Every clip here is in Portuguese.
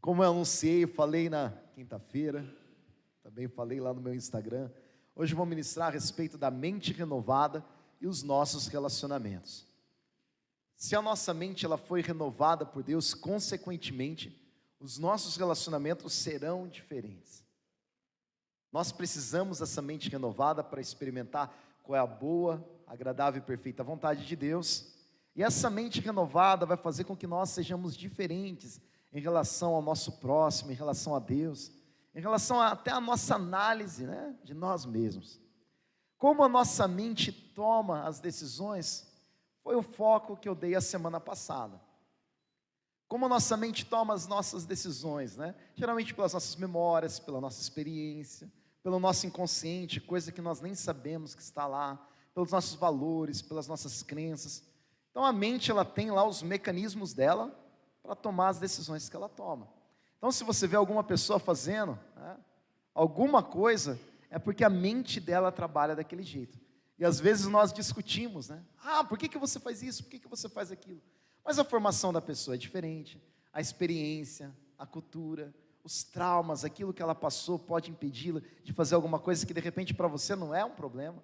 Como eu anunciei, falei na quinta-feira, também falei lá no meu Instagram, hoje eu vou ministrar a respeito da mente renovada e os nossos relacionamentos. Se a nossa mente ela foi renovada por Deus, consequentemente, os nossos relacionamentos serão diferentes. Nós precisamos dessa mente renovada para experimentar qual é a boa, agradável e perfeita vontade de Deus. E essa mente renovada vai fazer com que nós sejamos diferentes em relação ao nosso próximo, em relação a Deus, em relação até à nossa análise, de nós mesmos. Como a nossa mente toma as decisões, foi o foco que eu dei a semana passada. Como a nossa mente toma as nossas decisões, geralmente pelas nossas memórias, pela nossa experiência, pelo nosso inconsciente, coisa que nós nem sabemos que está lá, pelos nossos valores, pelas nossas crenças. Então a mente ela tem lá os mecanismos dela para tomar as decisões que ela toma. Então se você vê alguma pessoa fazendo alguma coisa, é porque a mente dela trabalha daquele jeito. E às vezes nós discutimos, por que você faz isso? Por que você faz aquilo? Mas a formação da pessoa é diferente, a experiência, a cultura, os traumas, aquilo que ela passou pode impedi-la de fazer alguma coisa que de repente para você não é um problema.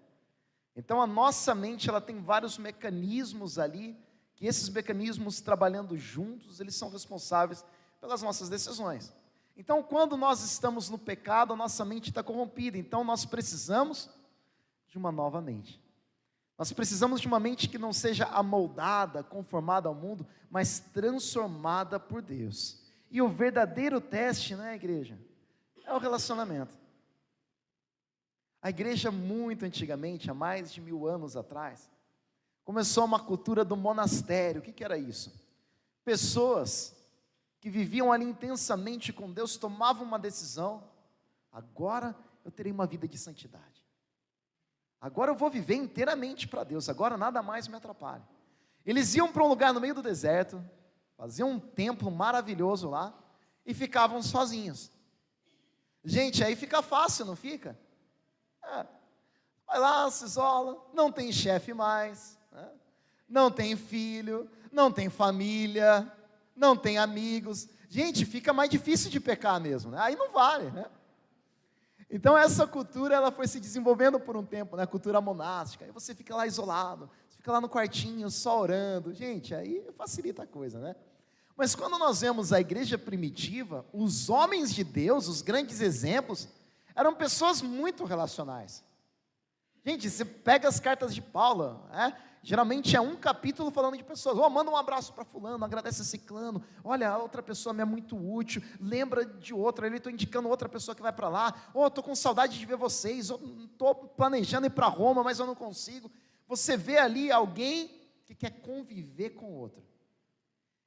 Então a nossa mente ela tem vários mecanismos ali, que esses mecanismos trabalhando juntos, eles são responsáveis pelas nossas decisões. Então quando nós estamos no pecado, a nossa mente está corrompida, então nós precisamos de uma nova mente. Nós precisamos de uma mente que não seja amoldada, conformada ao mundo, mas transformada por Deus. E o verdadeiro teste, igreja, é o relacionamento. A igreja muito antigamente, há mais de 1000 anos atrás, começou uma cultura do monastério. O que era isso? Pessoas que viviam ali intensamente com Deus, tomavam uma decisão: agora eu terei uma vida de santidade. Agora eu vou viver inteiramente para Deus, agora nada mais me atrapalha. Eles iam para um lugar no meio do deserto, faziam um templo maravilhoso lá, e ficavam sozinhos. Gente, aí fica fácil, não fica? Vai lá, se isola, não tem chefe mais, não tem filho, não tem família, não tem amigos. Gente, fica mais difícil de pecar mesmo, aí não vale, Então essa cultura ela foi se desenvolvendo por um tempo, a cultura monástica. Aí você fica lá isolado, você fica lá no quartinho só orando. Gente, aí facilita a coisa, Mas quando nós vemos a igreja primitiva, os homens de Deus, os grandes exemplos, eram pessoas muito relacionais. Gente, você pega as cartas de Paulo, geralmente é um capítulo falando de pessoas. Manda um abraço para fulano, agradece a ciclano. Olha, a outra pessoa me é muito útil. Lembra de outra, estou indicando outra pessoa que vai para lá. Estou com saudade de ver vocês. Estou planejando ir para Roma, mas eu não consigo. Você vê ali alguém que quer conviver com o outro.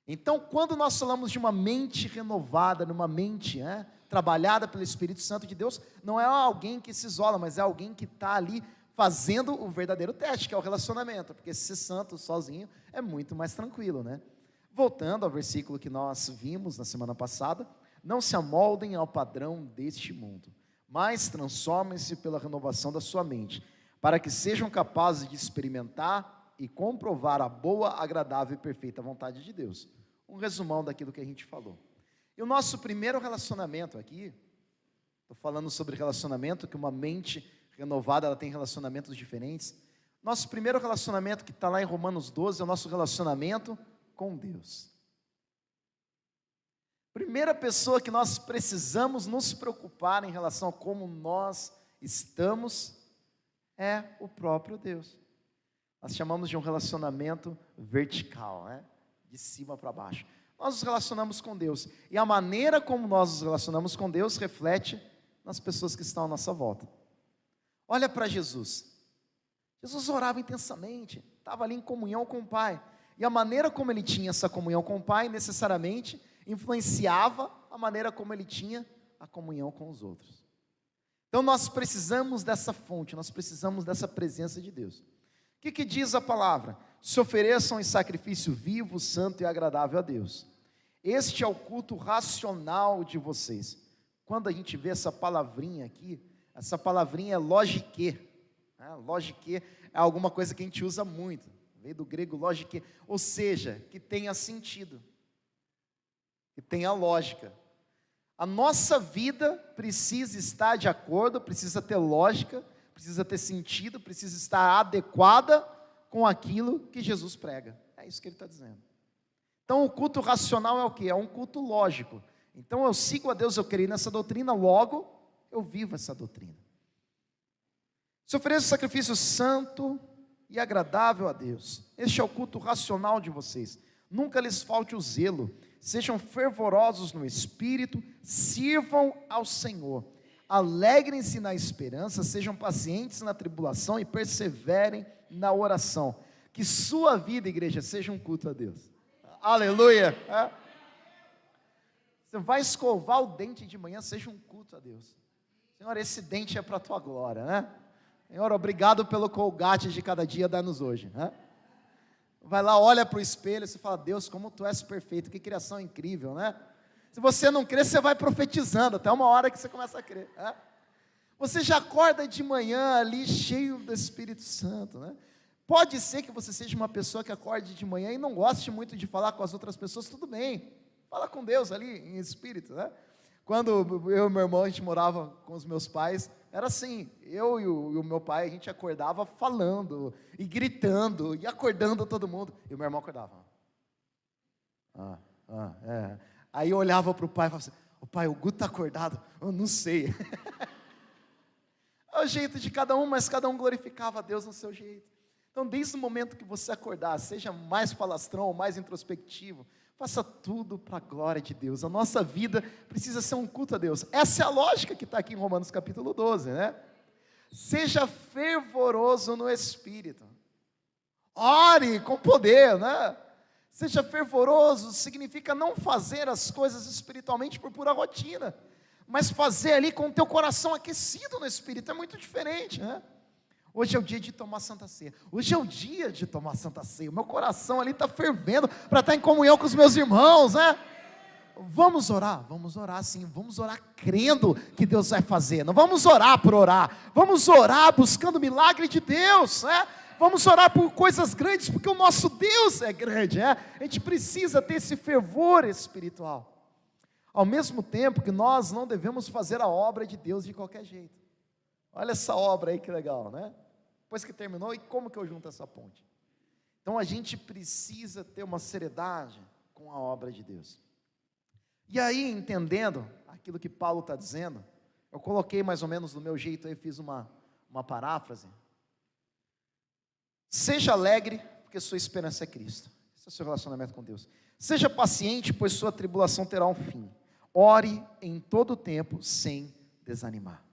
Então, quando nós falamos de uma mente renovada, numa mente trabalhada pelo Espírito Santo de Deus, não é alguém que se isola, mas é alguém que está ali fazendo o verdadeiro teste, que é o relacionamento, porque ser santo sozinho é muito mais tranquilo, Voltando ao versículo que nós vimos na semana passada: não se amoldem ao padrão deste mundo, mas transformem-se pela renovação da sua mente, para que sejam capazes de experimentar e comprovar a boa, agradável e perfeita vontade de Deus. Um resumão daquilo que a gente falou. E o nosso primeiro relacionamento aqui, estou falando sobre relacionamento, que uma mente renovada, ela tem relacionamentos diferentes. Nosso primeiro relacionamento, que está lá em Romanos 12, é o nosso relacionamento com Deus. Primeira pessoa que nós precisamos nos preocupar em relação a como nós estamos, é o próprio Deus. Nós chamamos de um relacionamento vertical, de cima para baixo. Nós nos relacionamos com Deus, e a maneira como nós nos relacionamos com Deus reflete nas pessoas que estão à nossa volta. Olha para Jesus. Jesus orava intensamente, estava ali em comunhão com o Pai, e a maneira como ele tinha essa comunhão com o Pai necessariamente influenciava a maneira como ele tinha a comunhão com os outros. Então nós precisamos dessa fonte, nós precisamos dessa presença de Deus. O que diz a palavra? Se ofereçam em sacrifício vivo, santo e agradável a Deus. Este é o culto racional de vocês. Quando a gente vê essa palavrinha aqui, essa palavrinha é logique. Logique é alguma coisa que a gente usa muito. Veio do grego logique, ou seja, que tenha sentido, que tenha lógica. A nossa vida precisa estar de acordo, precisa ter lógica, precisa ter sentido, precisa estar adequada com aquilo que Jesus prega. É isso que ele está dizendo. Então o culto racional é o quê? É um culto lógico. Então eu sigo a Deus, eu creio nessa doutrina, logo eu vivo essa doutrina. Se ofereça sacrifício santo e agradável a Deus. Este é o culto racional de vocês. Nunca lhes falte o zelo. Sejam fervorosos no espírito, sirvam ao Senhor. Alegrem-se na esperança, sejam pacientes na tribulação e perseverem na oração. Que sua vida, igreja, seja um culto a Deus. Aleluia! Você vai escovar o dente de manhã, seja um culto a Deus. Senhor, esse dente é para a tua glória, né? Senhor, obrigado pelo Colgate de cada dia, dá-nos hoje, né? Vai lá, olha para o espelho e você fala, Deus, como tu és perfeito, que criação incrível, né? Se você não crê, você vai profetizando, até uma hora que você começa a crer, né? Você já acorda de manhã ali, cheio do Espírito Santo, né? Pode ser que você seja uma pessoa que acorde de manhã e não goste muito de falar com as outras pessoas, tudo bem, fala com Deus ali, em espírito, né? Quando eu e meu irmão, a gente morava com os meus pais, era assim, eu e o meu pai, a gente acordava falando, e gritando, e acordando todo mundo, e o meu irmão acordava. Aí eu olhava para o pai e falava assim, o pai, o Guto está acordado? Eu não sei. É o jeito de cada um, mas cada um glorificava a Deus no seu jeito. Então, desde o momento que você acordar, seja mais falastrão ou mais introspectivo, faça tudo para a glória de Deus. A nossa vida precisa ser um culto a Deus. Essa é a lógica que está aqui em Romanos capítulo 12, né? Seja fervoroso no Espírito. Ore com poder, né? Seja fervoroso significa não fazer as coisas espiritualmente por pura rotina, mas fazer ali com o teu coração aquecido no Espírito. É muito diferente, né? Hoje é o dia de tomar Santa Ceia. Hoje é o dia de tomar Santa Ceia. O meu coração ali está fervendo para estar em comunhão com os meus irmãos, né? Vamos orar sim. Vamos orar crendo que Deus vai fazer. Não vamos orar por orar. Vamos orar buscando o milagre de Deus, né? Vamos orar por coisas grandes, porque o nosso Deus é grande, né? A gente precisa ter esse fervor espiritual. Ao mesmo tempo que nós não devemos fazer a obra de Deus de qualquer jeito. Olha essa obra aí que legal, né? Depois que terminou, e como que eu junto essa ponte? Então a gente precisa ter uma seriedade com a obra de Deus. E aí, entendendo aquilo que Paulo está dizendo, eu coloquei mais ou menos do meu jeito aí, fiz uma paráfrase. Seja alegre, porque sua esperança é Cristo. Esse é o seu relacionamento com Deus. Seja paciente, pois sua tribulação terá um fim. Ore em todo o tempo, sem desanimar.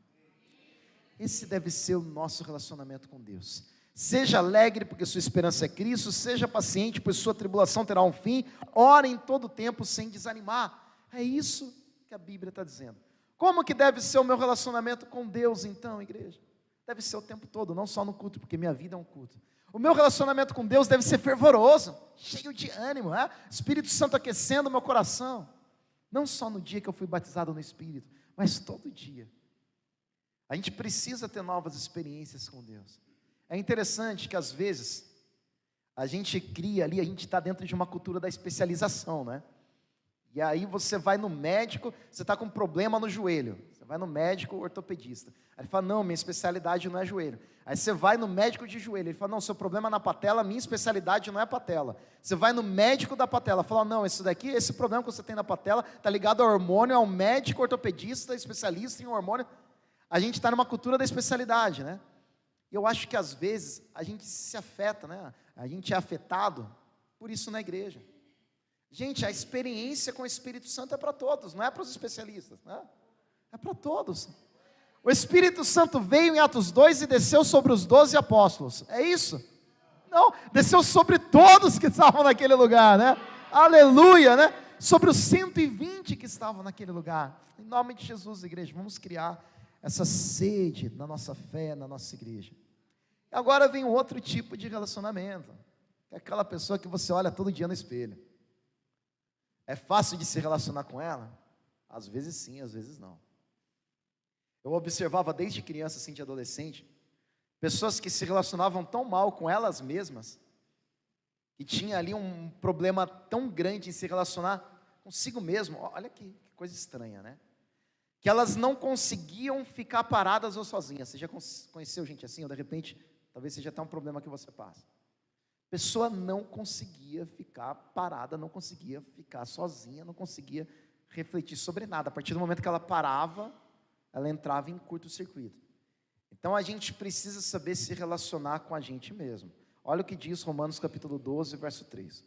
Esse deve ser o nosso relacionamento com Deus. Seja alegre, porque sua esperança é Cristo. Seja paciente, pois sua tribulação terá um fim. Ore em todo tempo, sem desanimar. É isso que a Bíblia está dizendo. Como que deve ser o meu relacionamento com Deus, então, igreja? Deve ser o tempo todo, não só no culto, porque minha vida é um culto. O meu relacionamento com Deus deve ser fervoroso, cheio de ânimo, né? Espírito Santo aquecendo o meu coração. Não só no dia que eu fui batizado no Espírito, mas todo dia. A gente precisa ter novas experiências com Deus. É interessante que às vezes a gente cria ali, a gente está dentro de uma cultura da especialização, né? E aí você vai no médico, você está com um problema no joelho, você vai no médico ortopedista, aí ele fala, não, minha especialidade não é joelho. Aí você vai no médico de joelho, ele fala, não, seu problema é na patela, minha especialidade não é patela. Você vai no médico da patela, fala, não, esse problema que você tem na patela está ligado ao hormônio, ao médico ortopedista, especialista em hormônio. A gente está numa cultura da especialidade, né? E eu acho que às vezes a gente se afeta, né? A gente é afetado por isso na igreja. Gente, a experiência com o Espírito Santo é para todos, não é para os especialistas, né? É para todos. O Espírito Santo veio em Atos 2 e desceu sobre os 12 apóstolos, é isso? Não, desceu sobre todos que estavam naquele lugar, né? Aleluia, né? Sobre os 120 que estavam naquele lugar. Em nome de Jesus, igreja, vamos criar essa sede na nossa fé, na nossa igreja. E agora vem um outro tipo de relacionamento, que é aquela pessoa que você olha todo dia no espelho. É fácil de se relacionar com ela? Às vezes sim, às vezes não. Eu observava desde criança, assim, de adolescente, pessoas que se relacionavam tão mal com elas mesmas, que tinha ali um problema tão grande em se relacionar consigo mesmo. Olha que coisa estranha, né? que elas não conseguiam ficar paradas ou sozinhas. Você já conheceu gente assim, ou de repente, talvez seja até um problema que você passa. A pessoa não conseguia ficar parada, não conseguia ficar sozinha, não conseguia refletir sobre nada. A partir do momento que ela parava, ela entrava em curto-circuito. Então a gente precisa saber se relacionar com a gente mesmo. Olha o que diz Romanos capítulo 12, verso 3.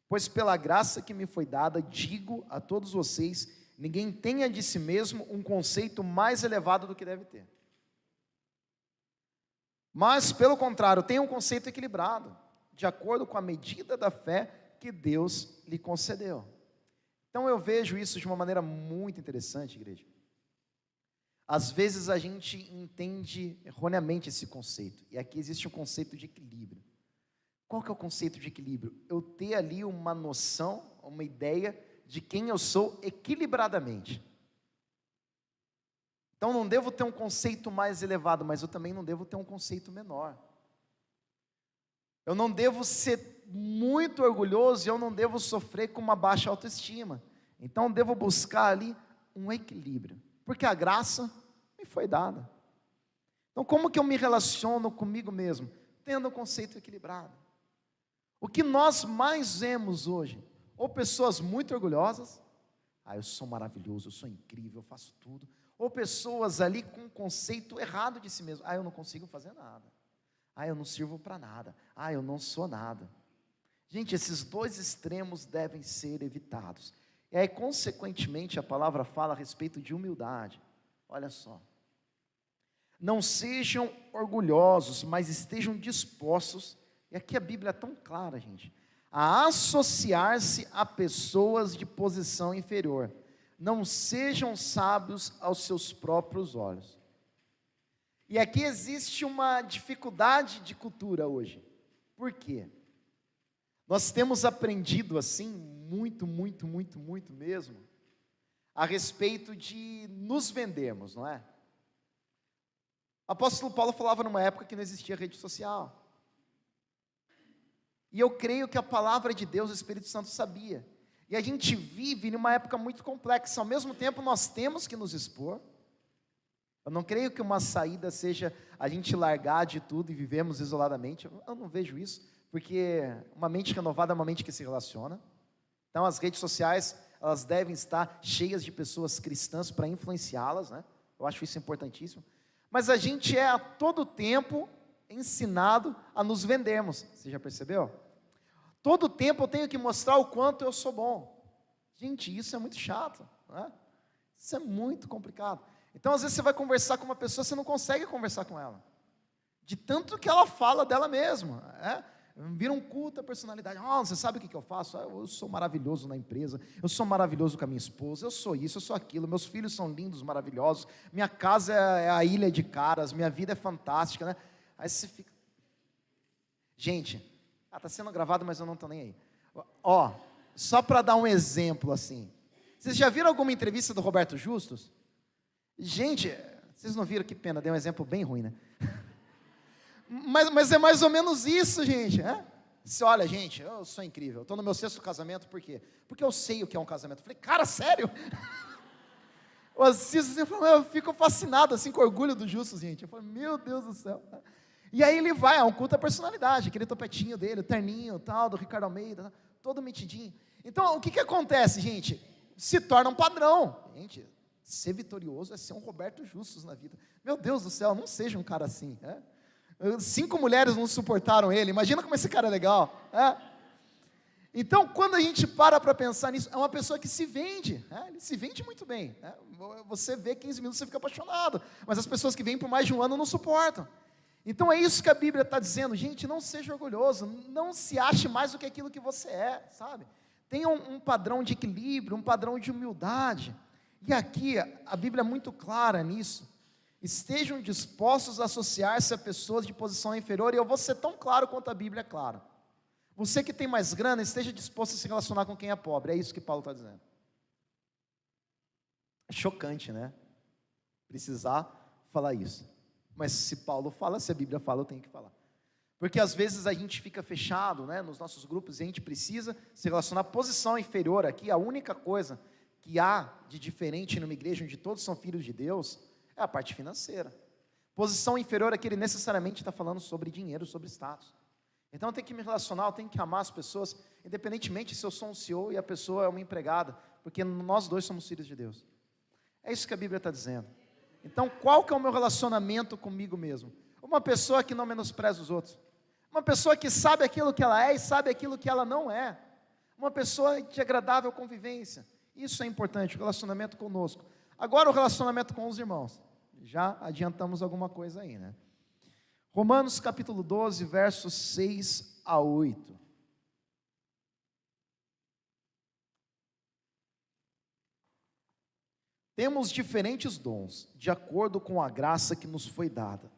Pois pela graça que me foi dada, digo a todos vocês, ninguém tenha de si mesmo um conceito mais elevado do que deve ter. Mas, pelo contrário, tenha um conceito equilibrado, de acordo com a medida da fé que Deus lhe concedeu. Então eu vejo isso de uma maneira muito interessante, igreja. Às vezes a gente entende erroneamente esse conceito, e aqui existe um conceito de equilíbrio. Qual que é o conceito de equilíbrio? Eu ter ali uma noção, uma ideia de quem eu sou equilibradamente. Então não devo ter um conceito mais elevado, mas eu também não devo ter um conceito menor. Eu não devo ser muito orgulhoso e eu não devo sofrer com uma baixa autoestima. Então eu devo buscar ali um equilíbrio, porque a graça me foi dada. Então como que eu me relaciono comigo mesmo? Tendo um conceito equilibrado. O que nós mais vemos hoje, ou pessoas muito orgulhosas, eu sou maravilhoso, eu sou incrível, eu faço tudo, ou pessoas ali com um conceito errado de si mesmo, eu não consigo fazer nada, eu não sirvo para nada, eu não sou nada. Gente, esses dois extremos devem ser evitados. E aí, consequentemente, a palavra fala a respeito de humildade. Olha só. Não sejam orgulhosos, mas estejam dispostos, e aqui a Bíblia é tão clara, gente, a associar-se a pessoas de posição inferior. Não sejam sábios aos seus próprios olhos. E aqui existe uma dificuldade de cultura hoje. Por quê? Nós temos aprendido assim, muito mesmo, a respeito de nos vendermos, não é? O apóstolo Paulo falava numa época que não existia rede social. E eu creio que a palavra de Deus, o Espírito Santo sabia. E a gente vive numa época muito complexa. Ao mesmo tempo, nós temos que nos expor. Eu não creio que uma saída seja a gente largar de tudo e vivemos isoladamente. Eu não vejo isso, porque uma mente renovada é uma mente que se relaciona. Então, as redes sociais, elas devem estar cheias de pessoas cristãs para influenciá-las, né? Eu acho isso importantíssimo. Mas a gente é a todo tempo ensinado a nos vendermos. Você já percebeu? Todo tempo eu tenho que mostrar o quanto eu sou bom. Gente, isso é muito chato, né? Isso é muito complicado. Então, às vezes você vai conversar com uma pessoa, você não consegue conversar com ela, de tanto que ela fala dela mesma, vira um culto à personalidade. Você sabe o que eu faço? Eu sou maravilhoso na empresa, eu sou maravilhoso com a minha esposa, eu sou isso, eu sou aquilo, meus filhos são lindos, maravilhosos, minha casa é a ilha de caras, minha vida é fantástica, né? Aí você fica... Gente, está sendo gravado, mas eu não estou nem aí. Só para dar um exemplo assim, vocês já viram alguma entrevista do Roberto Justus? Gente, vocês não viram, que pena, dei um exemplo bem ruim, né? Mas é mais ou menos isso, gente. Você olha, gente, eu sou incrível, eu estou no meu 6º casamento, por quê? Porque eu sei o que é um casamento. Eu falei, cara, sério? Eu assisto assim, eu fico fascinado assim, com orgulho do Justus, gente. Eu falo, meu Deus do céu. E aí ele vai, um culto à personalidade, aquele topetinho dele, o terninho, tal, do Ricardo Almeida, todo metidinho. Então, o que que gente? Se torna um padrão. Gente, ser vitorioso é ser um Roberto Justus na vida. Meu Deus do céu, não seja um cara assim. 5 mulheres não suportaram ele. Imagina como esse cara é legal. Então, quando a gente para pensar nisso, é uma pessoa que se vende. Ele se vende muito bem. Você vê 15 minutos, você fica apaixonado. Mas as pessoas que vêm por mais de um ano não suportam. Então é isso que a Bíblia está dizendo. Gente, não seja orgulhoso. Não se ache mais do que aquilo que você é, sabe? Tenha um padrão de equilíbrio, um padrão de humildade. E aqui, a Bíblia é muito clara nisso. Estejam dispostos a associar-se a pessoas de posição inferior, e eu vou ser tão claro quanto a Bíblia é clara. Você que tem mais grana, esteja disposto a se relacionar com quem é pobre, é isso que Paulo está dizendo. É chocante, né? Precisar falar isso. Mas se Paulo fala, se a Bíblia fala, eu tenho que falar. Porque às vezes a gente fica fechado, né, nos nossos grupos, e a gente precisa se relacionar. Posição inferior aqui, a única coisa que há de diferente numa igreja onde todos são filhos de Deus, é a parte financeira. Posição inferior aqui, ele necessariamente está falando sobre dinheiro, sobre status. Então eu tenho que me relacionar, eu tenho que amar as pessoas, independentemente se eu sou um CEO e a pessoa é uma empregada, porque nós dois somos filhos de Deus. É isso que a Bíblia está dizendo. Então qual que é o meu relacionamento comigo mesmo? Uma pessoa que não menospreza os outros. Uma pessoa que sabe aquilo que ela é e sabe aquilo que ela não é. Uma pessoa de agradável convivência. Isso é importante, o relacionamento conosco. Agora o relacionamento com os irmãos. Já adiantamos alguma coisa aí, né? Romanos capítulo 12, versos 6 a 8. Temos diferentes dons, de acordo com a graça que nos foi dada.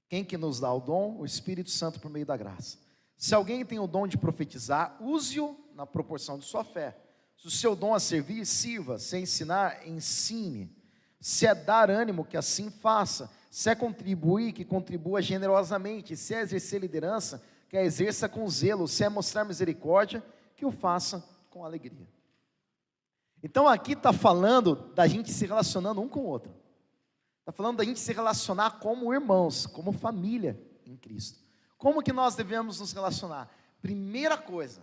Quem que nos dá o dom? O Espírito Santo por meio da graça. Se alguém tem o dom de profetizar, use-o na proporção de sua fé. Se o seu dom é servir, sirva. Se é ensinar, ensine. Se é dar ânimo, que assim faça. Se é contribuir, que contribua generosamente. Se é exercer liderança, que a exerça com zelo. Se é mostrar misericórdia, que o faça com alegria. Então aqui está falando da gente se relacionando um com o outro. Está falando da gente se relacionar como irmãos, como família em Cristo. Como que nós devemos nos relacionar? Primeira coisa,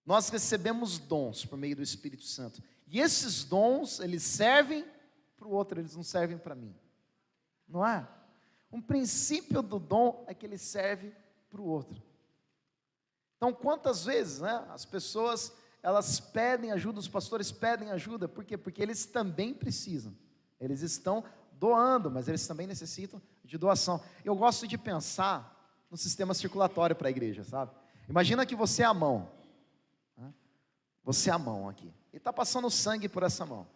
nós recebemos dons por meio do Espírito Santo. E esses dons, eles servem para o outro, eles não servem para mim. Não é? Um princípio do dom é que ele serve para o outro. Então, quantas vezes, né, as pessoas, elas pedem ajuda, os pastores pedem ajuda, por quê? Porque eles também precisam. Eles estão doando, mas eles também necessitam de doação. Eu gosto de pensar no sistema circulatório para a igreja, sabe? Imagina que você é a mão. Você é a mão aqui. E está passando sangue por essa mão.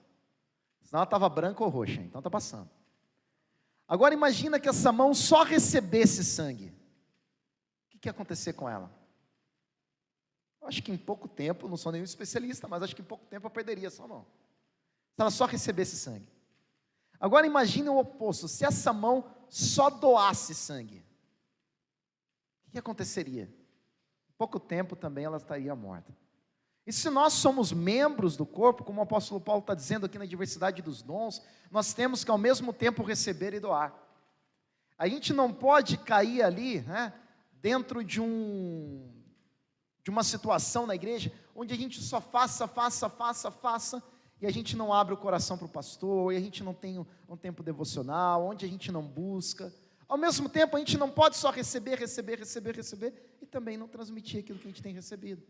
Senão ela estava branca ou roxa, então está passando. Agora imagina que essa mão só recebesse sangue. O que ia acontecer com ela? Eu acho que em pouco tempo, não sou nenhum especialista, mas acho que em pouco tempo eu perderia essa mão. Se ela só recebesse sangue. Agora imagine o oposto, se essa mão só doasse sangue. O que aconteceria? Em pouco tempo também ela estaria morta. E se nós somos membros do corpo, como o apóstolo Paulo está dizendo aqui na diversidade dos dons, nós temos que ao mesmo tempo receber e doar. A gente não pode cair ali, né, dentro de uma situação na igreja, onde a gente só faça, e a gente não abre o coração para o pastor, e a gente não tem um tempo devocional, onde a gente não busca. Ao mesmo tempo, a gente não pode só receber, e também não transmitir aquilo que a gente tem recebido.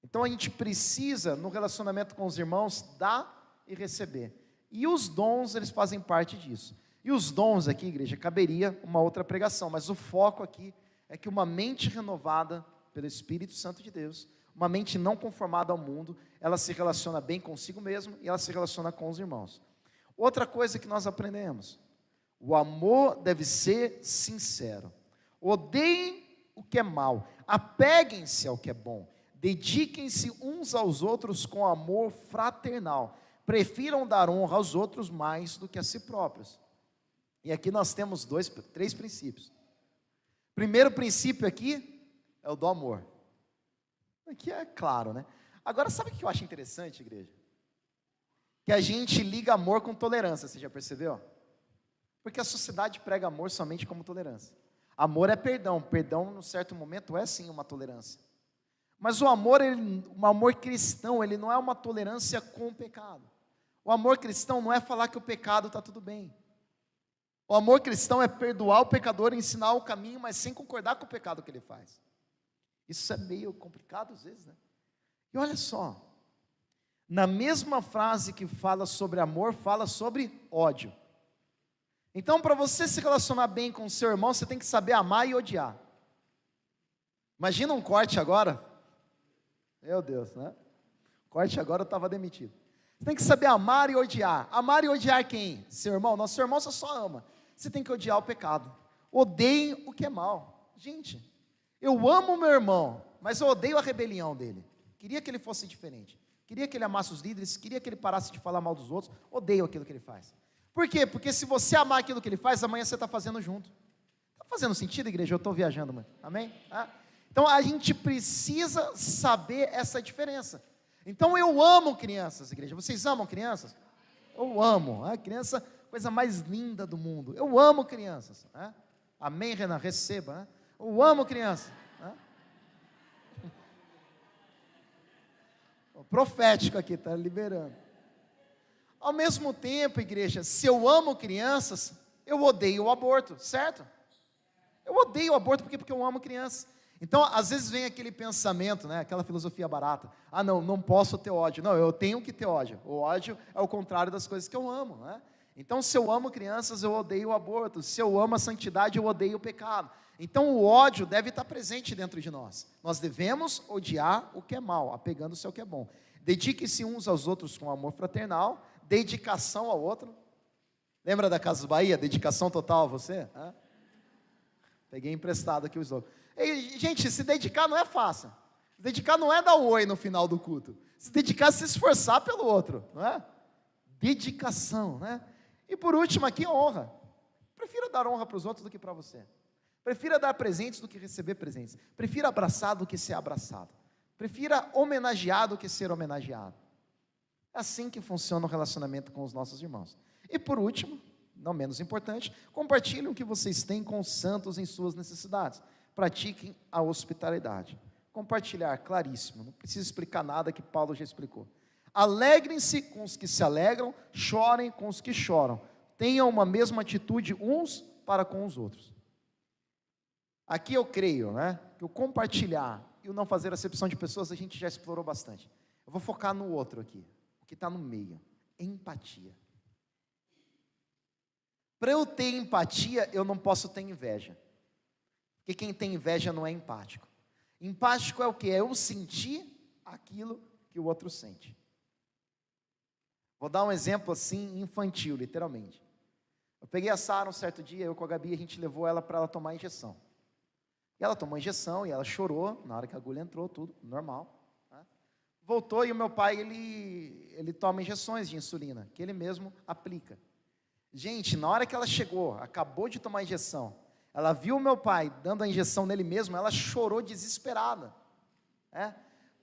Então a gente precisa, no relacionamento com os irmãos, dar e receber. E os dons, eles fazem parte disso. E os dons aqui, igreja, caberia uma outra pregação, mas o foco aqui é que uma mente renovada pelo Espírito Santo de Deus, uma mente não conformada ao mundo, ela se relaciona bem consigo mesmo e ela se relaciona com os irmãos. Outra coisa que nós aprendemos, o amor deve ser sincero. Odeiem o que é mal, apeguem-se ao que é bom, dediquem-se uns aos outros com amor fraternal, prefiram dar honra aos outros mais do que a si próprios. E aqui nós temos três princípios. Primeiro princípio aqui é o do amor. Aqui é claro, né? Agora, sabe o que eu acho interessante, igreja? Que a gente liga amor com tolerância, você já percebeu? Porque a sociedade prega amor somente como tolerância. Amor é perdão, perdão, num certo momento, é sim uma tolerância. Mas o amor, um amor cristão, ele não é uma tolerância com o pecado. O amor cristão não é falar que o pecado está tudo bem. O amor cristão é perdoar o pecador, ensinar o caminho, mas sem concordar com o pecado que ele faz. Isso é meio complicado às vezes, né? E olha só, na mesma frase que fala sobre amor, fala sobre ódio. Então, para você se relacionar bem com o seu irmão, você tem que saber amar e odiar. Imagina um corte agora. Meu Deus, né? Corte agora, eu estava demitido. Você tem que saber amar e odiar. Amar e odiar quem? Seu irmão? Não, seu irmão você só ama. Você tem que odiar o pecado. Odeiem o que é mal. Gente, eu amo o meu irmão, mas eu odeio a rebelião dele. Queria que ele fosse diferente. Queria que ele amasse os líderes, queria que ele parasse de falar mal dos outros. Odeio aquilo que ele faz. Por quê? Porque se você amar aquilo que ele faz, amanhã você está fazendo junto. Está fazendo sentido, igreja? Eu estou viajando, mãe. Amém? Então a gente precisa saber essa diferença. Então eu amo crianças, igreja. Vocês amam crianças? Eu amo. A criança, coisa mais linda do mundo. Eu amo crianças. Né? Amém, Renan? Receba. Né? Eu amo crianças. Né? O profético aqui, está liberando. Ao mesmo tempo, igreja, se eu amo crianças, eu odeio o aborto, certo? Eu odeio o aborto porque eu amo crianças. Então, às vezes vem aquele pensamento, né, aquela filosofia barata. Ah, não posso ter ódio. Não, eu tenho que ter ódio. O ódio é o contrário das coisas que eu amo, né? Então, se eu amo crianças, eu odeio o aborto. Se eu amo a santidade, eu odeio o pecado. Então, o ódio deve estar presente dentro de nós. Nós devemos odiar o que é mal, apegando-se ao que é bom. Dedique-se uns aos outros com amor fraternal, dedicação ao outro. Lembra da Casas Bahia? Dedicação total a você? Hã? Peguei emprestado aqui o slogan. Gente, se dedicar não é fácil. Se dedicar não é dar oi no final do culto. Se dedicar é se esforçar pelo outro, não é? Dedicação, né? E por último aqui, honra. Prefira dar honra para os outros do que para você. Prefira dar presentes do que receber presentes. Prefira abraçar do que ser abraçado. Prefira homenagear do que ser homenageado. É assim que funciona o relacionamento com os nossos irmãos. E por último, não menos importante, compartilhem o que vocês têm com os santos em suas necessidades. Pratiquem a hospitalidade. Compartilhar, claríssimo, não precisa explicar nada que Paulo já explicou. Alegrem-se com os que se alegram, chorem com os que choram. Tenham uma mesma atitude uns para com os outros. Aqui eu creio, né, que o compartilhar e o não fazer acepção de pessoas a gente já explorou bastante. Eu vou focar no outro aqui, o que está no meio, empatia. Para eu ter empatia, eu não posso ter inveja. Porque quem tem inveja não é empático. Empático é o que? É eu sentir aquilo que o outro sente. Vou dar um exemplo assim, infantil, literalmente. Eu peguei a Sara um certo dia, eu com a Gabi, a gente levou ela para ela tomar injeção. E ela tomou a injeção, e ela chorou, na hora que a agulha entrou, tudo, normal. Né? Voltou, e o meu pai, ele toma injeções de insulina, que ele mesmo aplica. Gente, na hora que ela chegou, acabou de tomar a injeção, ela viu o meu pai dando a injeção nele mesmo, ela chorou desesperada.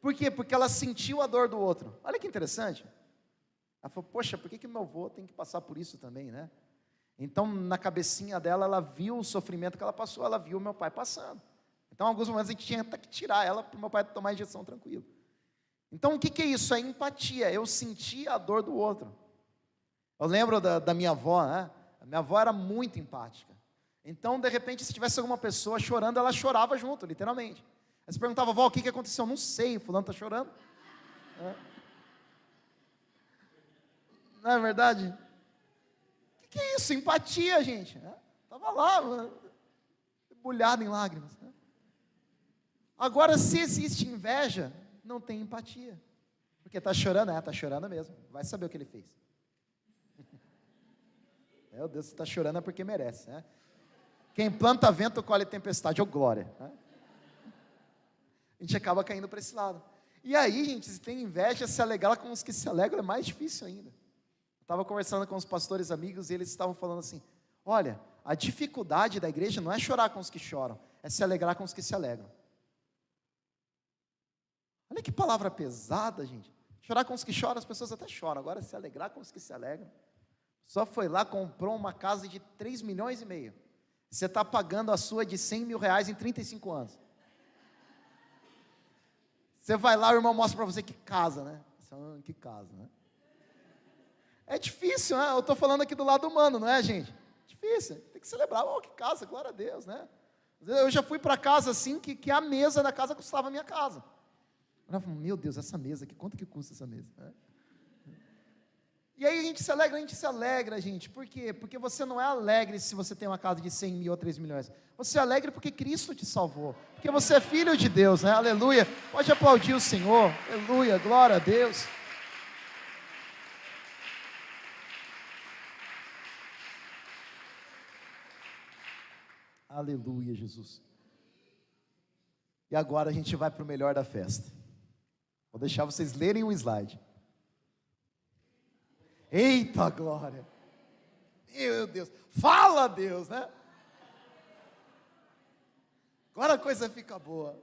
Por quê? Porque ela sentiu a dor do outro. Olha que interessante. Ela falou, poxa, por que meu avô tem que passar por isso também, né? Então, na cabecinha dela, ela viu o sofrimento que ela passou, ela viu o meu pai passando. Então, em alguns momentos, a gente tinha até que tirar ela para o meu pai tomar a injeção tranquilo. Então, o que é isso? É empatia, eu senti a dor do outro. Eu lembro da minha avó, né? A minha avó era muito empática. Então, de repente, se tivesse alguma pessoa chorando, ela chorava junto, literalmente. Aí você perguntava, vó, o que aconteceu? Não sei, fulano está chorando. Não é verdade? O que é isso? Empatia, gente. Estava lá, molhado em lágrimas. Agora, se existe inveja, não tem empatia. Porque está chorando, está chorando mesmo. Vai saber o que ele fez. Meu Deus, se está chorando é porque merece. Né? Quem planta vento, colhe tempestade, ou glória. Né? A gente acaba caindo para esse lado. E aí, gente, se tem inveja, se alegrar com os que se alegram é mais difícil ainda. Eu estava conversando com os pastores amigos e eles estavam falando assim, olha, a dificuldade da igreja não é chorar com os que choram, é se alegrar com os que se alegram. Olha que palavra pesada, gente. Chorar com os que choram, as pessoas até choram. Agora, se alegrar com os que se alegram. Só foi lá, comprou uma casa de 3,5 milhões. Você está pagando a sua de 100 mil reais em 35 anos. Você vai lá, o irmão mostra para você que casa, né? Que casa, né? É difícil, né? Eu estou falando aqui do lado humano, não é, gente? Difícil, tem que celebrar. Oh, que casa, glória a Deus, né? Eu já fui para casa assim, que a mesa da casa custava a minha casa. Eu falei, meu Deus, essa mesa aqui, quanto que custa essa mesa? E aí a gente se alegra, gente. Por quê? Porque você não é alegre se você tem uma casa de 100 mil ou 3 milhões. Você é alegre porque Cristo te salvou. Porque você é filho de Deus, né? Aleluia. Pode aplaudir o Senhor. Aleluia, glória a Deus. Aleluia, Jesus. E agora a gente vai para o melhor da festa. Vou deixar vocês lerem o slide. Eita glória! Meu Deus! Fala Deus, né? Agora a coisa fica boa.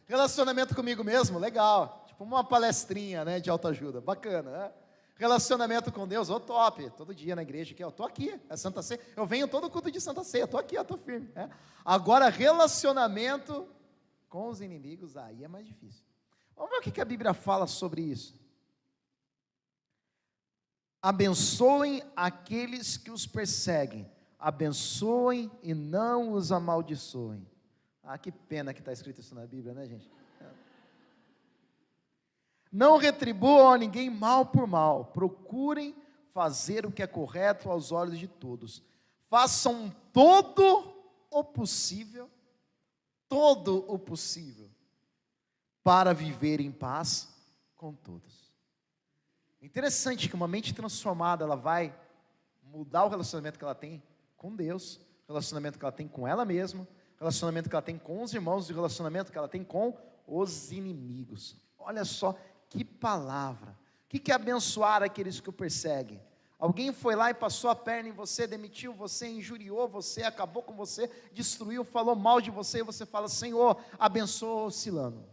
Relacionamento comigo mesmo, legal. Tipo uma palestrinha, né, de autoajuda, bacana, né? Relacionamento com Deus, top, todo dia na igreja aqui, eu tô aqui, é Santa Ceia, eu venho todo culto de Santa Ceia, eu tô aqui, eu tô firme, né? Agora, relacionamento com os inimigos, aí é mais difícil. Vamos ver o que a Bíblia fala sobre isso. Abençoem aqueles que os perseguem, abençoem e não os amaldiçoem. Que pena que está escrito isso na Bíblia, né, gente? Não retribuam a ninguém mal por mal, procurem fazer o que é correto aos olhos de todos, façam todo o possível, para viver em paz com todos. Interessante que uma mente transformada, ela vai mudar o relacionamento que ela tem com Deus, o relacionamento que ela tem com ela mesma, o relacionamento que ela tem com os irmãos, e o relacionamento que ela tem com os inimigos. Olha só que palavra. O que é abençoar aqueles que o perseguem? Alguém foi lá e passou a perna em você, demitiu você, injuriou você, acabou com você, destruiu, falou mal de você, e você fala: Senhor, abençoa o ciclano.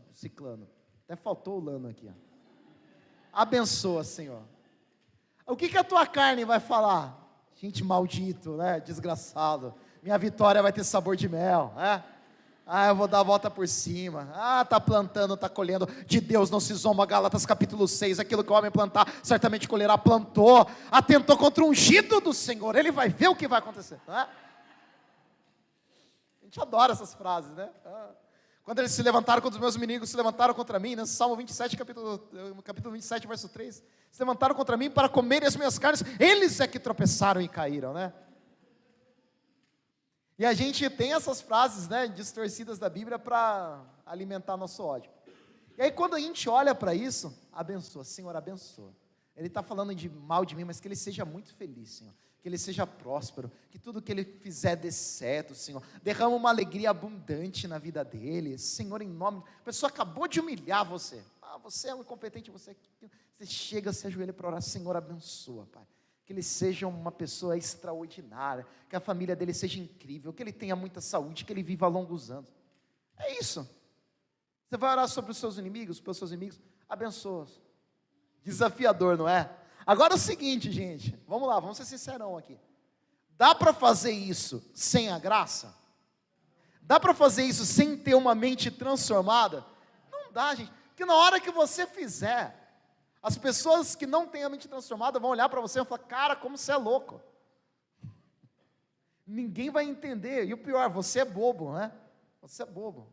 Até faltou o lano aqui, ó. Abençoa, Senhor. O que a tua carne vai falar? Gente, maldito, né? Desgraçado. Minha vitória vai ter sabor de mel, né? Eu vou dar a volta por cima. Está plantando, está colhendo. De Deus não se zomba, Gálatas capítulo 6. Aquilo que o homem plantar, certamente colherá. Plantou, atentou contra o ungido do Senhor. Ele vai ver o que vai acontecer, não é? A gente adora essas frases, né? Quando eles se levantaram, quando os meus inimigos se levantaram contra mim, né? Salmo 27, capítulo 27, verso 3. Se levantaram contra mim para comerem as minhas carnes. Eles é que tropeçaram e caíram, né? E a gente tem essas frases, né, distorcidas da Bíblia para alimentar nosso ódio. E aí quando a gente olha para isso, abençoa, Senhor, abençoa. Ele está falando de mal de mim, mas que ele seja muito feliz, Senhor. Que ele seja próspero, que tudo que ele fizer dê certo, Senhor. Derrama uma alegria abundante na vida dele, Senhor, em nome. A pessoa acabou de humilhar você. Você é um incompetente, você chega, se ajoelha para orar, Senhor, abençoa, Pai. Que ele seja uma pessoa extraordinária, que a família dele seja incrível, que ele tenha muita saúde, que ele viva longos anos. É isso. Você vai orar sobre os seus inimigos, pelos seus inimigos, abençoa-os. Desafiador, não é? Agora é o seguinte, gente, vamos lá, vamos ser sincerão aqui. Dá para fazer isso sem a graça? Dá para fazer isso sem ter uma mente transformada? Não dá, gente, porque na hora que você fizer, as pessoas que não têm a mente transformada vão olhar para você e vão falar: cara, como você é louco. Ninguém vai entender. E o pior, você é bobo, né? Você é bobo.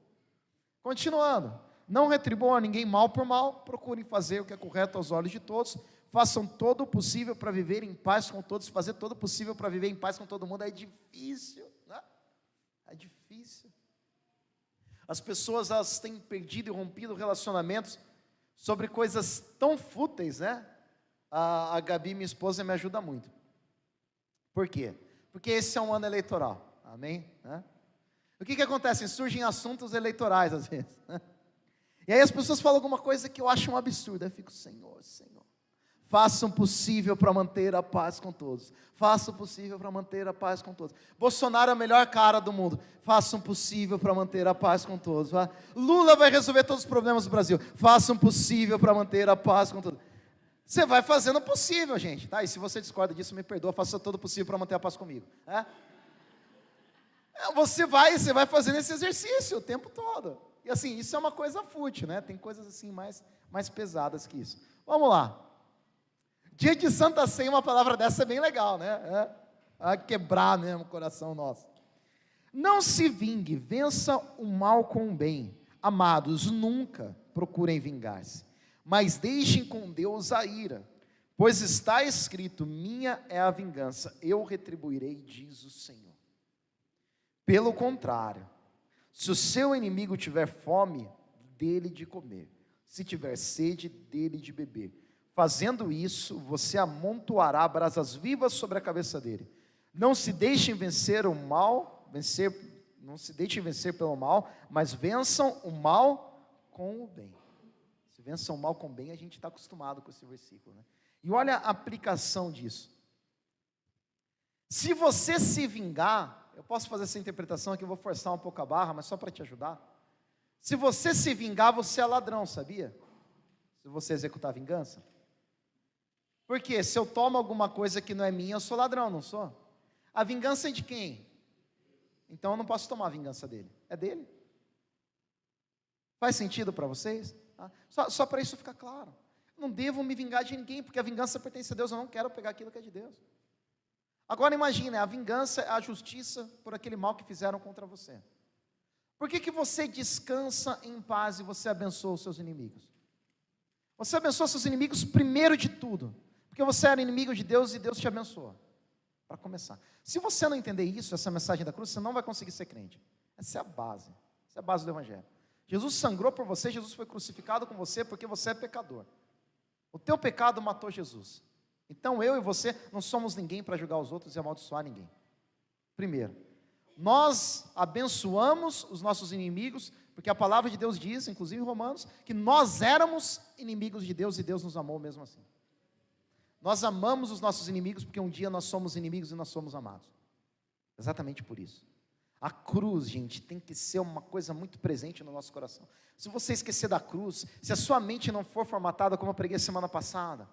Continuando. Não retribuam a ninguém mal por mal. Procurem fazer o que é correto aos olhos de todos. Façam todo o possível para viver em paz com todos. Fazer todo o possível para viver em paz com todo mundo é difícil, né? É difícil. As pessoas, elas têm perdido e rompido relacionamentos sobre coisas tão fúteis, né? A Gabi, minha esposa, me ajuda muito. Por quê? Porque esse é um ano eleitoral, amém? O que acontece? Surgem assuntos eleitorais às vezes, né? E aí as pessoas falam alguma coisa que eu acho um absurdo. Eu fico: Senhor, façam o possível para manter a paz com todos. Façam o possível para manter a paz com todos. Bolsonaro é a melhor cara do mundo. Façam o possível para manter a paz com todos. Lula vai resolver todos os problemas do Brasil. Façam o possível para manter a paz com todos. Você vai fazendo o possível, gente, tá? E se você discorda disso, me perdoa, faça todo o possível para manter a paz comigo. Você vai fazendo esse exercício o tempo todo. E assim, isso é uma coisa fútil, né? Tem coisas assim mais pesadas que isso. Vamos lá. Dia de Santa Ceia, uma palavra dessa é bem legal, né? Quebrar mesmo o coração nosso. Não se vingue, vença o mal com o bem. Amados, nunca procurem vingar-se, mas deixem com Deus a ira, pois está escrito: minha é a vingança, eu retribuirei, diz o Senhor. Pelo contrário, se o seu inimigo tiver fome, dele de comer, se tiver sede, dele de beber. Fazendo isso, você amontoará brasas vivas sobre a cabeça dele. Não se deixem vencer o mal, não se deixem vencer pelo mal, mas vençam o mal com o bem. Se vençam o mal com o bem, a gente está acostumado com esse versículo, né? E olha a aplicação disso. Se você se vingar, eu posso fazer essa interpretação aqui, eu vou forçar um pouco a barra, mas só para te ajudar. Se você se vingar, você é ladrão, sabia? Se você executar vingança. Porque se eu tomo alguma coisa que não é minha, eu sou ladrão, não sou? A vingança é de quem? Então eu não posso tomar a vingança dele. É dele. Faz sentido para vocês? Só para isso ficar claro. Eu não devo me vingar de ninguém, porque a vingança pertence a Deus, eu não quero pegar aquilo que é de Deus. Agora imagine, a vingança é a justiça por aquele mal que fizeram contra você. Por que você descansa em paz e você abençoa os seus inimigos? Você abençoa seus inimigos primeiro de tudo, porque você era inimigo de Deus e Deus te abençoa. Para começar. Se você não entender isso, essa mensagem da cruz, você não vai conseguir ser crente. Essa é a base. Essa é a base do Evangelho. Jesus sangrou por você, Jesus foi crucificado com você porque você é pecador. O teu pecado matou Jesus. Então eu e você não somos ninguém para julgar os outros e amaldiçoar ninguém. Primeiro, nós abençoamos os nossos inimigos, porque a palavra de Deus diz, inclusive em Romanos, que nós éramos inimigos de Deus e Deus nos amou mesmo assim. Nós amamos os nossos inimigos porque um dia nós somos inimigos e nós somos amados. Exatamente por isso. A cruz, gente, tem que ser uma coisa muito presente no nosso coração. Se você esquecer da cruz, se a sua mente não for formatada como eu preguei semana passada,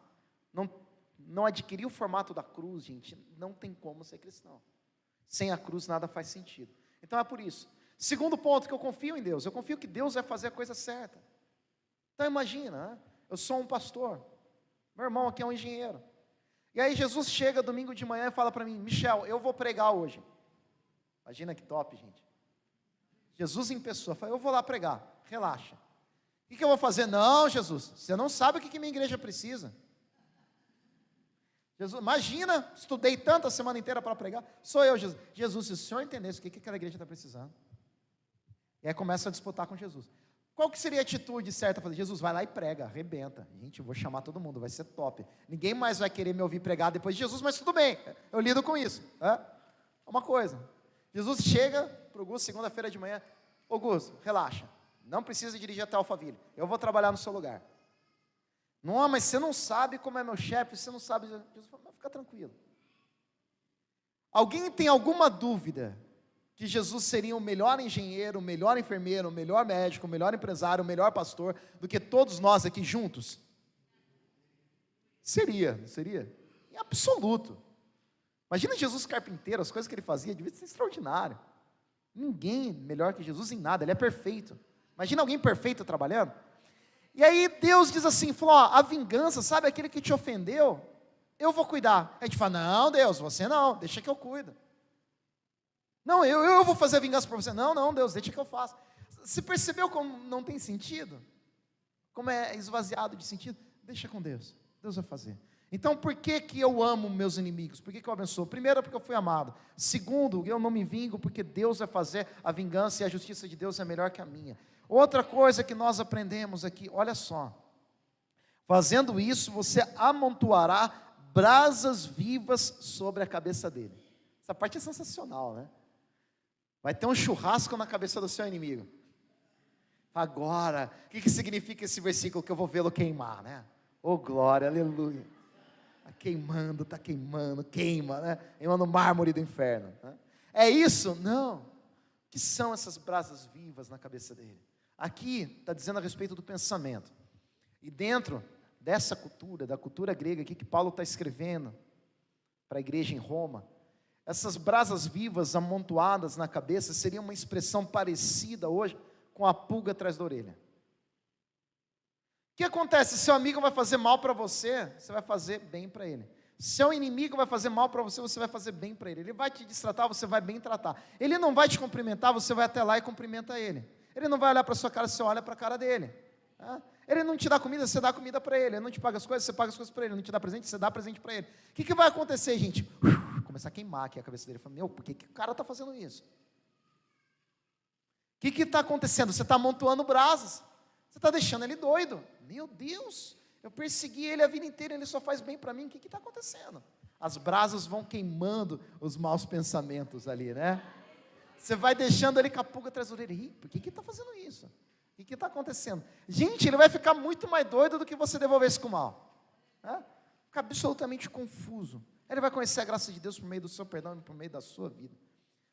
não adquirir o formato da cruz, gente, não tem como ser cristão. Sem a cruz nada faz sentido. Então é por isso. Segundo ponto, que eu confio em Deus. Eu confio que Deus vai fazer a coisa certa. Então imagina, eu sou um pastor. Meu irmão aqui é um engenheiro. E aí Jesus chega domingo de manhã e fala para mim: Michel, eu vou pregar hoje. Imagina que top, gente. Jesus em pessoa, fala: eu vou lá pregar, relaxa. O que eu vou fazer? Não, Jesus, você não sabe o que minha igreja precisa. Jesus, imagina, estudei tanto a semana inteira para pregar. Sou eu, Jesus. Jesus, se o senhor entendesse o que aquela igreja está precisando. E aí começa a disputar com Jesus. Qual que seria a atitude certa a fazer? Jesus, vai lá e prega, arrebenta. Gente, eu vou chamar todo mundo, vai ser top. Ninguém mais vai querer me ouvir pregar depois de Jesus, mas tudo bem, eu lido com isso. Uma coisa, Jesus chega para o Gus, segunda-feira de manhã: ô Gus, relaxa, não precisa dirigir até Alphaville, eu vou trabalhar no seu lugar. Não, mas você não sabe como é meu chefe, você não sabe. Jesus fala: fica tranquilo. Alguém tem alguma dúvida que Jesus seria o melhor engenheiro, o melhor enfermeiro, o melhor médico, o melhor empresário, o melhor pastor do que todos nós aqui juntos? Seria, não seria? Em absoluto. Imagina Jesus carpinteiro, as coisas que ele fazia, devia ser extraordinário. Ninguém melhor que Jesus em nada, ele é perfeito. Imagina alguém perfeito trabalhando. E aí Deus diz assim, falou: ó, a vingança, sabe aquele que te ofendeu? Eu vou cuidar. Aí a gente fala: não, Deus, você não, deixa que eu cuido. Não, eu vou fazer a vingança para você. Não, Deus, deixa que eu faço. Você percebeu como não tem sentido? Como é esvaziado de sentido? Deixa com Deus, Deus vai fazer. Então por que eu amo meus inimigos? Por que eu abençoo? Primeiro, porque eu fui amado. Segundo, eu não me vingo, porque Deus vai fazer a vingança e a justiça de Deus é melhor que a minha. Outra coisa que nós aprendemos aqui, olha só: fazendo isso, você amontoará brasas vivas sobre a cabeça dele. Essa parte é sensacional, né? Vai ter um churrasco na cabeça do seu inimigo. Agora, o que significa esse versículo? Que eu vou vê-lo queimar, né? Oh glória, aleluia. Está queimando, queima, né? Queimando o mármore do inferno, né? É isso? Não. O que são essas brasas vivas na cabeça dele? Aqui está dizendo a respeito do pensamento. E dentro dessa cultura, da cultura grega aqui que Paulo está escrevendo para a igreja em Roma, essas brasas vivas amontoadas na cabeça seria uma expressão parecida hoje com a pulga atrás da orelha. O que acontece? Seu amigo vai fazer mal para você, você vai fazer bem para ele. Seu inimigo vai fazer mal para você, você vai fazer bem para ele. Ele vai te destratar, você vai bem tratar. Ele não vai te cumprimentar, você vai até lá e cumprimenta ele. Ele não vai olhar para a sua cara, você olha para a cara dele. Ele não te dá comida, você dá comida para ele. Ele não te paga as coisas, você paga as coisas para ele. Ele não te dá presente, você dá presente para ele. O que vai acontecer, gente? Começar a queimar aqui a cabeça dele. Fala: meu, por que o cara está fazendo isso? O que está acontecendo? Você está amontoando brasas. Você está deixando ele doido. Meu Deus, eu persegui ele a vida inteira, ele só faz bem para mim. O que está acontecendo? As brasas vão queimando os maus pensamentos ali, né? Você vai deixando ele com a pulga atrás da orelha. Por que ele está fazendo isso? O que está acontecendo? Gente, ele vai ficar muito mais doido do que você devolver isso com mal. Fica absolutamente confuso. Ele vai conhecer a graça de Deus por meio do seu perdão e por meio da sua vida.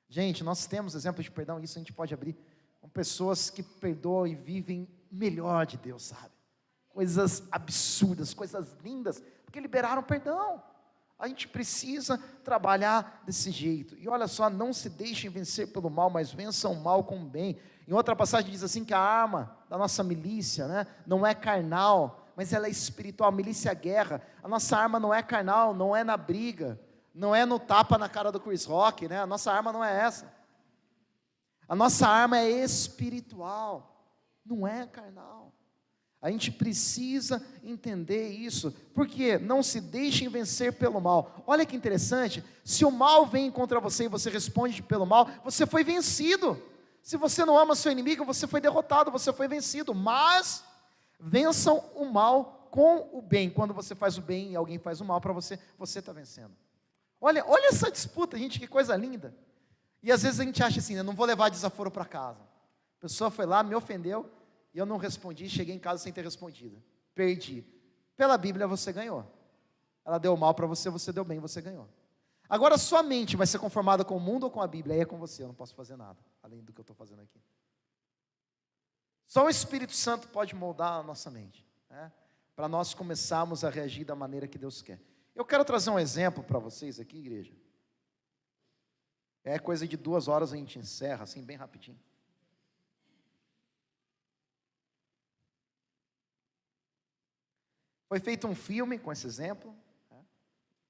Gente, nós temos exemplos de perdão, isso a gente pode abrir com pessoas que perdoam e vivem melhor de Deus, sabe? Coisas absurdas, coisas lindas, porque liberaram perdão. A gente precisa trabalhar desse jeito. E olha só, não se deixem vencer pelo mal, mas vençam o mal com o bem. Em outra passagem diz assim que a arma da nossa milícia, né, não é carnal, mas ela é espiritual. Milícia é guerra. A nossa arma não é carnal, não é na briga, não é no tapa na cara do Chris Rock, né? A nossa arma não é essa. A nossa arma é espiritual, não é carnal. A gente precisa entender isso, porque não se deixem vencer pelo mal. Olha que interessante, se o mal vem contra você e você responde pelo mal, você foi vencido. Se você não ama seu inimigo, você foi derrotado, você foi vencido. Mas vençam o mal com o bem. Quando você faz o bem e alguém faz o mal para você, você está vencendo. Olha essa disputa, gente, que coisa linda. E às vezes a gente acha assim, eu não vou levar desaforo para casa. A pessoa foi lá, me ofendeu, e eu não respondi, cheguei em casa sem ter respondido. Perdi. Pela Bíblia você ganhou. Ela deu mal para você, você deu bem, você ganhou. Agora sua mente vai ser conformada com o mundo ou com a Bíblia? Aí é com você, eu não posso fazer nada, além do que eu estou fazendo aqui. Só o Espírito Santo pode moldar a nossa mente, né? Para nós começarmos a reagir da maneira que Deus quer. Eu quero trazer um exemplo para vocês aqui, igreja. É coisa de 2 horas a gente encerra, assim, bem rapidinho. Foi feito um filme com esse exemplo, né?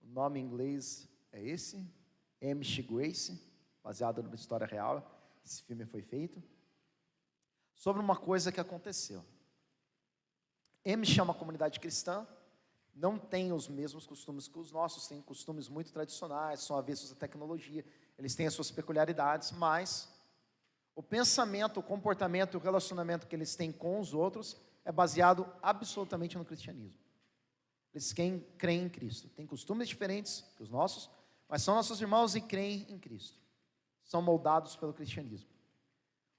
O nome em inglês é esse, Amish Grace, baseado numa história real. Esse filme foi feito sobre uma coisa que aconteceu. Amish é uma comunidade cristã, não tem os mesmos costumes que os nossos, tem costumes muito tradicionais, são avessos à tecnologia, eles têm as suas peculiaridades, mas o pensamento, o comportamento e o relacionamento que eles têm com os outros é baseado absolutamente no cristianismo. Eles creem em Cristo, têm costumes diferentes que os nossos, mas são nossos irmãos e creem em Cristo. São moldados pelo cristianismo.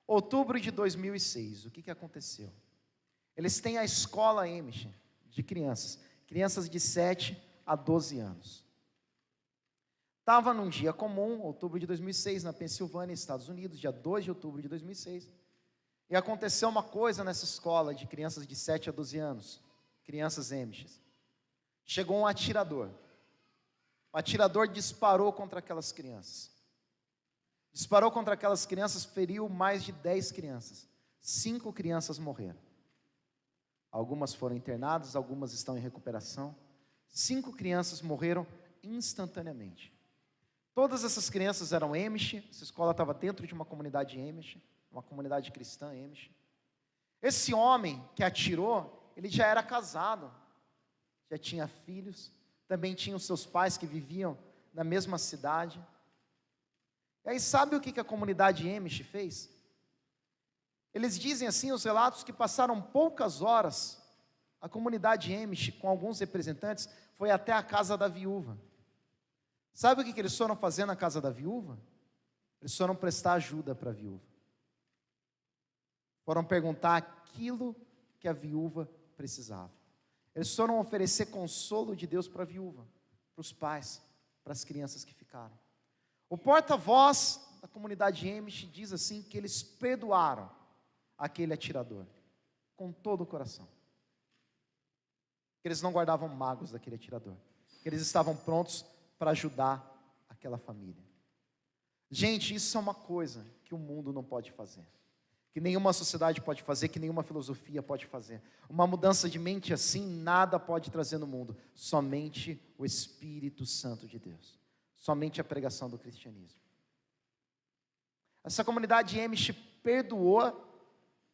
Outubro de 2006, o que aconteceu? Eles têm a escola Amish de crianças de 7 a 12 anos. Estava num dia comum, outubro de 2006, na Pensilvânia, Estados Unidos, dia 2 de outubro de 2006. E aconteceu uma coisa nessa escola de crianças de 7 a 12 anos, crianças Amish. Chegou um atirador. O atirador disparou contra aquelas crianças. Disparou contra aquelas crianças, feriu mais de 10 crianças. 5 crianças morreram. Algumas foram internadas, algumas estão em recuperação. 5 crianças morreram instantaneamente. Todas essas crianças eram Amish, essa escola estava dentro de uma comunidade Amish, uma comunidade cristã Amish. Esse homem que atirou, ele já era casado, já tinha filhos, também tinha os seus pais que viviam na mesma cidade. E aí sabe o que a comunidade Amish fez? Eles dizem assim, os relatos, que passaram poucas horas, a comunidade Amish, com alguns representantes, foi até a casa da viúva. Sabe o que eles foram fazer na casa da viúva? Eles foram prestar ajuda para a viúva. Foram perguntar aquilo que a viúva precisava. Eles foram oferecer consolo de Deus para a viúva, para os pais, para as crianças que ficaram. O porta-voz da comunidade Amish diz assim que eles perdoaram aquele atirador com todo o coração. Que eles não guardavam mágoas daquele atirador. Que eles estavam prontos para ajudar aquela família. Gente, isso é uma coisa que o mundo não pode fazer. Que nenhuma sociedade pode fazer, que nenhuma filosofia pode fazer. Uma mudança de mente assim, nada pode trazer no mundo. Somente o Espírito Santo de Deus. Somente a pregação do cristianismo. Essa comunidade Amish perdoou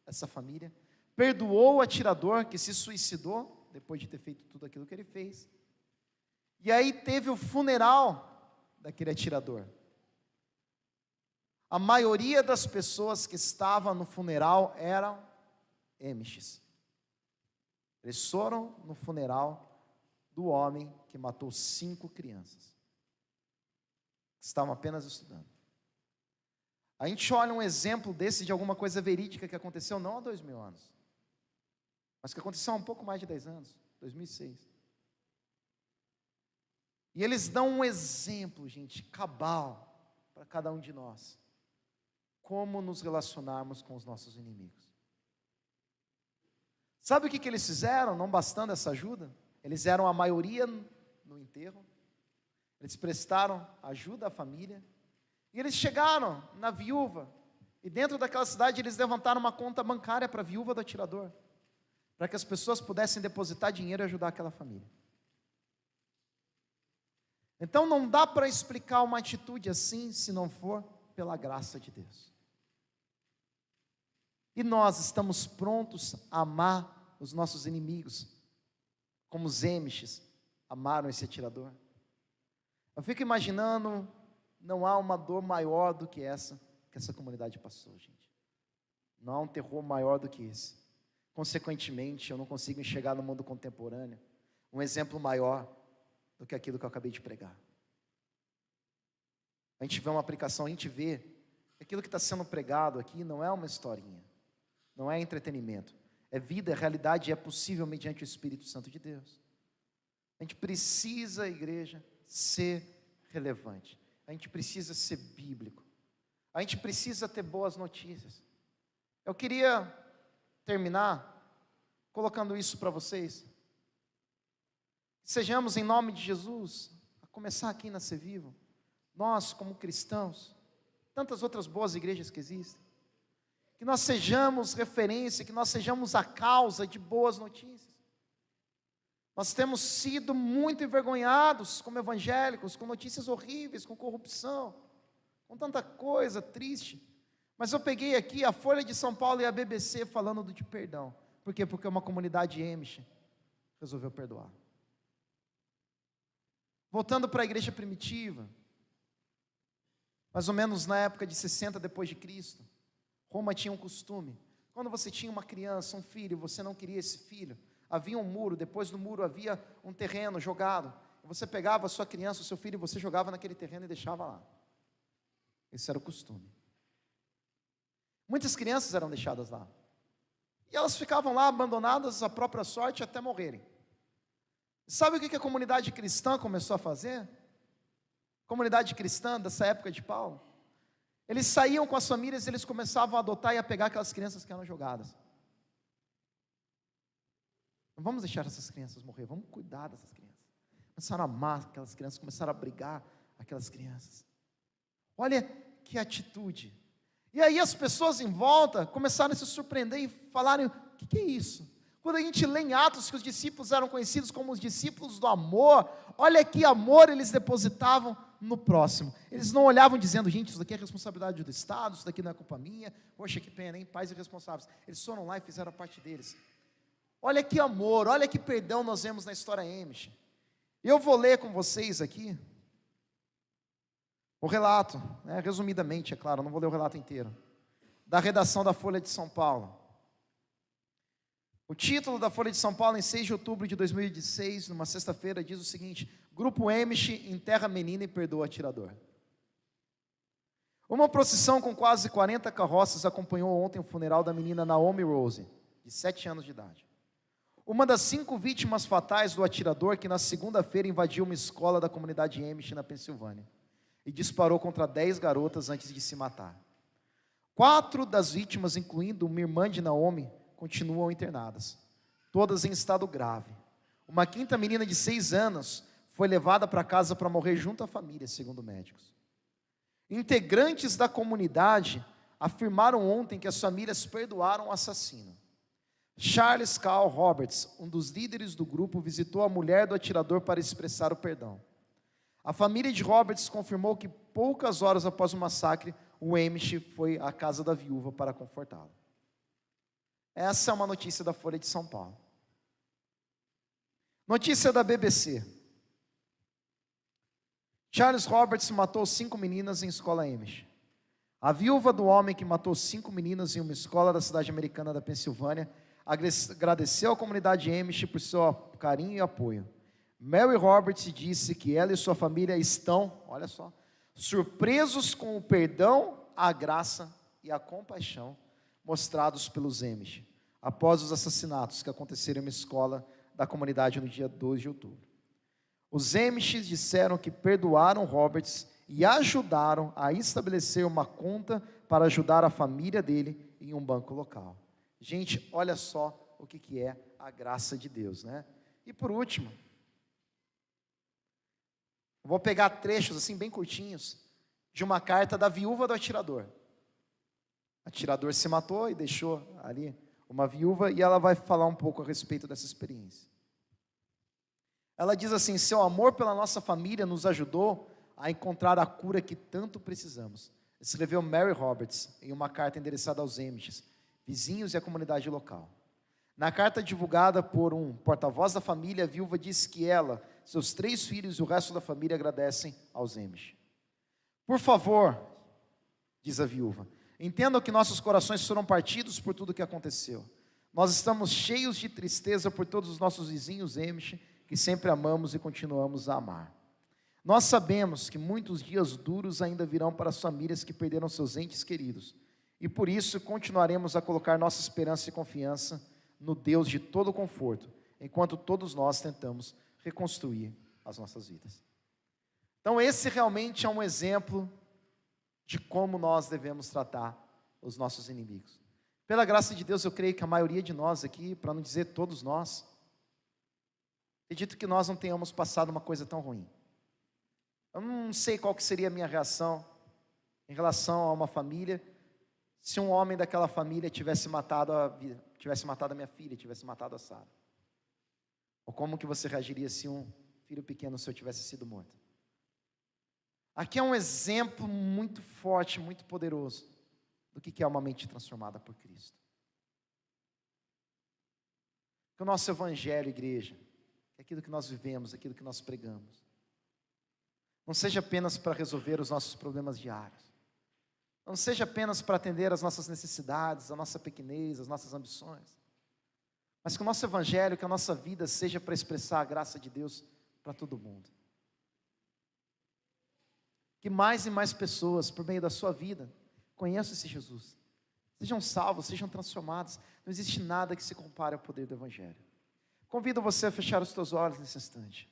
essa família, perdoou o atirador que se suicidou, depois de ter feito tudo aquilo que ele fez. E aí teve o funeral daquele atirador. A maioria das pessoas que estavam no funeral eram Amishes. Eles foram no funeral do homem que matou 5 crianças. Que estavam apenas estudando. A gente olha um exemplo desse de alguma coisa verídica que aconteceu não há 2000 anos. Mas que aconteceu há um pouco mais de 10 anos, 2006. E eles dão um exemplo, gente, cabal, para cada um de nós. como nos relacionarmos com os nossos inimigos. Sabe o que eles fizeram, não bastando essa ajuda? Eles eram a maioria no enterro, eles prestaram ajuda à família, e eles chegaram na viúva, e dentro daquela cidade eles levantaram uma conta bancária para a viúva do atirador, para que as pessoas pudessem depositar dinheiro e ajudar aquela família. Então não dá para explicar uma atitude assim, se não for pela graça de Deus. E nós estamos prontos a amar os nossos inimigos, como os Amish amaram esse atirador. Eu fico imaginando, não há uma dor maior do que essa comunidade passou, gente. Não há um terror maior do que esse. Consequentemente, eu não consigo enxergar no mundo contemporâneo um exemplo maior do que aquilo que eu acabei de pregar. A gente vê uma aplicação, a gente vê que aquilo que está sendo pregado aqui não é uma historinha, não é entretenimento, é vida, é realidade, é possível mediante o Espírito Santo de Deus. A gente precisa, igreja, ser relevante, a gente precisa ser bíblico, a gente precisa ter boas notícias. Eu queria terminar colocando isso para vocês. Sejamos, em nome de Jesus, a começar aqui na Ser Vivo, nós como cristãos, tantas outras boas igrejas que existem, que nós sejamos referência, que nós sejamos a causa de boas notícias. Nós temos sido muito envergonhados como evangélicos, com notícias horríveis, com corrupção, com tanta coisa triste. Mas eu peguei aqui a Folha de São Paulo e a BBC falando de perdão. Por quê? Porque uma comunidade Amish resolveu perdoar. Voltando para a igreja primitiva, mais ou menos na época de 60 depois de Cristo, Roma tinha um costume. Quando você tinha uma criança, um filho, você não queria esse filho, havia um muro, depois do muro havia um terreno jogado. Você pegava a sua criança, o seu filho, e você jogava naquele terreno e deixava lá. Esse era o costume. Muitas crianças eram deixadas lá. E elas ficavam lá abandonadas à própria sorte até morrerem. Sabe o que a comunidade cristã começou a fazer? Comunidade cristã dessa época de Paulo. Eles saíam com as famílias e eles começavam a adotar e a pegar aquelas crianças que eram jogadas. Não vamos deixar essas crianças morrer, vamos cuidar dessas crianças. Começaram a amar aquelas crianças, começaram a brigar aquelas crianças. Olha que atitude. E aí as pessoas em volta começaram a se surpreender e falarem: o que é isso? Quando a gente lê em Atos que os discípulos eram conhecidos como os discípulos do amor, olha que amor eles depositavam no próximo. Eles não olhavam dizendo: gente, isso daqui é responsabilidade do Estado, isso daqui não é culpa minha, poxa, que pena, hein? Pais irresponsáveis. Eles foram lá e fizeram a parte deles. Olha que amor, olha que perdão nós vemos na história Amish. Eu vou ler com vocês aqui o relato, resumidamente, é claro, não vou ler o relato inteiro, da redação da Folha de São Paulo. O título da Folha de São Paulo, em 6 de outubro de 2016, numa sexta-feira, diz o seguinte: Grupo Amish enterra menina e perdoa atirador. Uma procissão com quase 40 carroças acompanhou ontem o funeral da menina Naomi Rose, de 7 anos de idade. Uma das 5 vítimas fatais do atirador que na segunda-feira invadiu uma escola da comunidade Amish na Pensilvânia e disparou contra 10 garotas antes de se matar. 4 das vítimas, incluindo uma irmã de Naomi, continuam internadas, todas em estado grave. Uma 5ª menina de 6 anos foi levada para casa para morrer junto à família, segundo médicos. Integrantes da comunidade afirmaram ontem que as famílias perdoaram o assassino. Charles Carl Roberts, um dos líderes do grupo, visitou a mulher do atirador para expressar o perdão. A família de Roberts confirmou que poucas horas após o massacre, o Amish foi à casa da viúva para confortá-la. Essa é uma notícia da Folha de São Paulo. Notícia da BBC. Charles Roberts matou 5 meninas em escola Amish. A viúva do homem que matou 5 meninas em uma escola da cidade americana da Pensilvânia agradeceu à comunidade Amish por seu carinho e apoio. Mary Roberts disse que ela e sua família estão, olha só, surpresos com o perdão, a graça e a compaixão mostrados pelos Amish, após os assassinatos que aconteceram em uma escola da comunidade no dia 2 de outubro. Os Amish disseram que perdoaram Roberts e ajudaram a estabelecer uma conta para ajudar a família dele em um banco local. Gente, olha só o que é a graça de Deus, né? E por último, vou pegar trechos assim bem curtinhos de uma carta da viúva do atirador. O atirador se matou e deixou ali uma viúva, e ela vai falar um pouco a respeito dessa experiência. Ela diz assim: seu amor pela nossa família nos ajudou a encontrar a cura que tanto precisamos. Escreveu Mary Roberts em uma carta endereçada aos Amish, vizinhos e à comunidade local. Na carta divulgada por um porta-voz da família, a viúva diz que ela, seus 3 filhos e o resto da família agradecem aos Amish. Por favor, diz a viúva, entendam que nossos corações foram partidos por tudo o que aconteceu. Nós estamos cheios de tristeza por todos os nossos vizinhos Amish, que sempre amamos e continuamos a amar. Nós sabemos que muitos dias duros ainda virão para as famílias que perderam seus entes queridos, e por isso continuaremos a colocar nossa esperança e confiança no Deus de todo conforto, enquanto todos nós tentamos reconstruir as nossas vidas. Então esse realmente é um exemplo de como nós devemos tratar os nossos inimigos. Pela graça de Deus, eu creio que a maioria de nós aqui, para não dizer todos nós, acredito que nós não tenhamos passado uma coisa tão ruim. Eu não sei qual que seria a minha reação em relação a uma família, se um homem daquela família tivesse matado a minha filha, tivesse matado a Sara. Ou como que você reagiria se um filho pequeno seu tivesse sido morto? Aqui é um exemplo muito forte, muito poderoso, do que é uma mente transformada por Cristo. Que o nosso evangelho, igreja, é aquilo que nós vivemos, aquilo que nós pregamos, não seja apenas para resolver os nossos problemas diários, não seja apenas para atender às nossas necessidades, a nossa pequenez, as nossas ambições, mas que o nosso evangelho, que a nossa vida seja para expressar a graça de Deus para todo mundo. Que mais e mais pessoas, por meio da sua vida, conheçam esse Jesus, sejam salvos, sejam transformados. Não existe nada que se compare ao poder do evangelho. Convido você a fechar os teus olhos nesse instante.